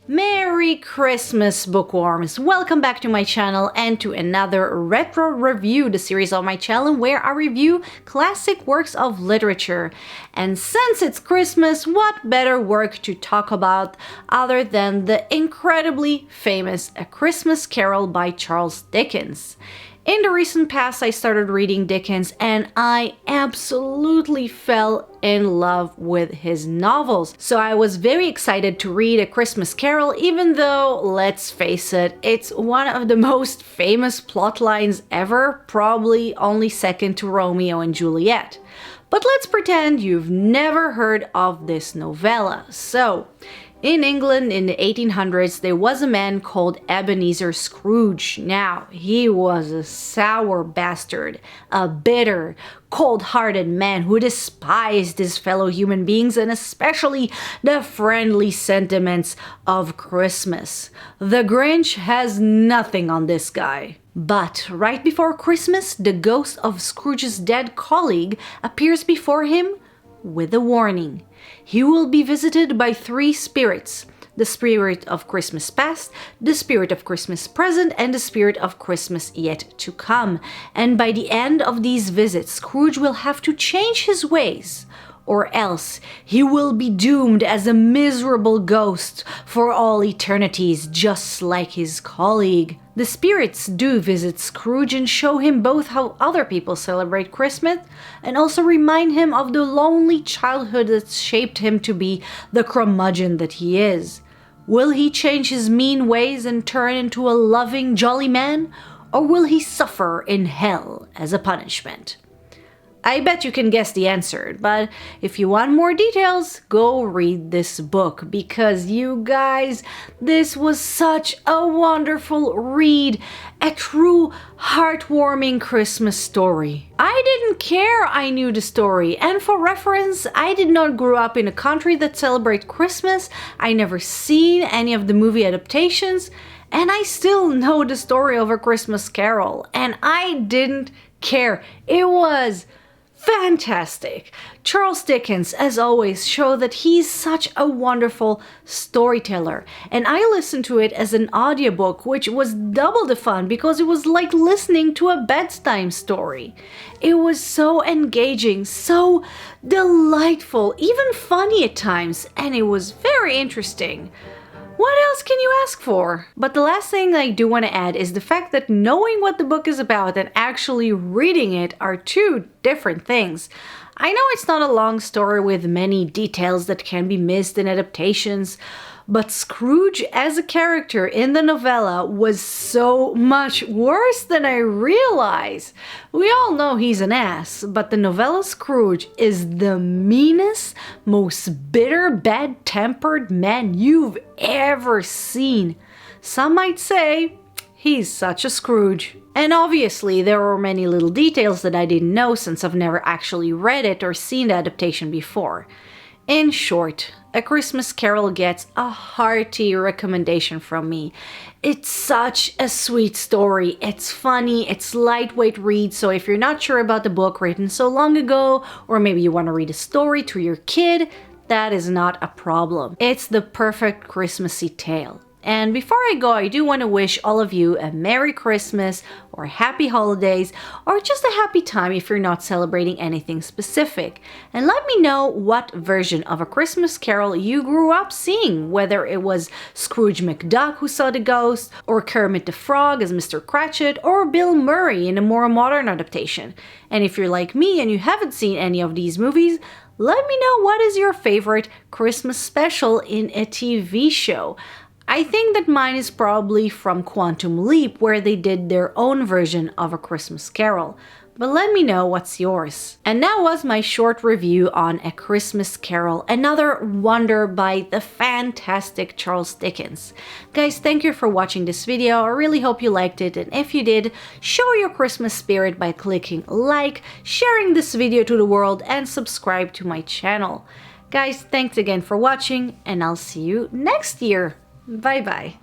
Merry Christmas, bookworms! Welcome back to my channel and to another retro review, the series on my channel where I review classic works of literature. And since it's Christmas, what better work to talk about other than the incredibly famous A Christmas Carol by Charles Dickens. In the recent past, I started reading Dickens and I absolutely fell in love with his novels. So I was very excited to read A Christmas Carol, even though, let's face it, it's one of the most famous plot lines ever, probably only second to Romeo and Juliet. But let's pretend you've never heard of this novella. So, in England in the 1800s, there was a man called Ebenezer Scrooge. Now, he was a sour bastard, a bitter, cold-hearted man who despised his fellow human beings and especially the friendly sentiments of Christmas. The Grinch has nothing on this guy. But right before Christmas, the ghost of Scrooge's dead colleague appears before him with a warning. He will be visited by three spirits: the spirit of Christmas past, the spirit of Christmas present, and the spirit of Christmas yet to come. And by the end of these visits, Scrooge will have to change his ways, or else he will be doomed as a miserable ghost for all eternities, just like his colleague. The spirits do visit Scrooge and show him both how other people celebrate Christmas and also remind him of the lonely childhood that shaped him to be the curmudgeon that he is. Will he change his mean ways and turn into a loving, jolly man, or will he suffer in hell as a punishment? I bet you can guess the answer, but if you want more details, go read this book, because you guys, this was such a wonderful read, a true heartwarming Christmas story. I didn't care I knew the story, and for reference, I did not grow up in a country that celebrates Christmas, I never seen any of the movie adaptations, and I still know the story of A Christmas Carol, and I didn't care. It was fantastic. Charles Dickens, as always, showed that he's such a wonderful storyteller. And I listened to it as an audiobook, which was double the fun because it was like listening to a bedtime story. It was so engaging, so delightful, even funny at times, and it was very interesting. What else can you ask for? But the last thing I do want to add is the fact that knowing what the book is about and actually reading it are two different things. I know it's not a long story with many details that can be missed in adaptations, but Scrooge as a character in the novella was so much worse than I realized. We all know he's an ass, but the novella Scrooge is the meanest, most bitter, bad-tempered man you've ever seen. Some might say he's such a Scrooge. And obviously there were many little details that I didn't know since I've never actually read it or seen the adaptation before. In short, A Christmas Carol gets a hearty recommendation from me. It's such a sweet story. It's funny, it's lightweight read, so if you're not sure about the book written so long ago, or maybe you want to read a story to your kid, that is not a problem. It's the perfect Christmassy tale. And before I go, I do want to wish all of you a Merry Christmas or Happy Holidays or just a happy time if you're not celebrating anything specific. And let me know what version of A Christmas Carol you grew up seeing, whether it was Scrooge McDuck who saw the ghost, or Kermit the Frog as Mr. Cratchit, or Bill Murray in a more modern adaptation. And if you're like me and you haven't seen any of these movies, let me know what is your favorite Christmas special in a TV show. I think that mine is probably from Quantum Leap, where they did their own version of A Christmas Carol. But let me know what's yours. And that was my short review on A Christmas Carol, another wonder by the fantastic Charles Dickens. Guys, thank you for watching this video. I really hope you liked it, and if you did, show your Christmas spirit by clicking like, sharing this video to the world, and subscribe to my channel. Guys, thanks again for watching, and I'll see you next year. Bye bye.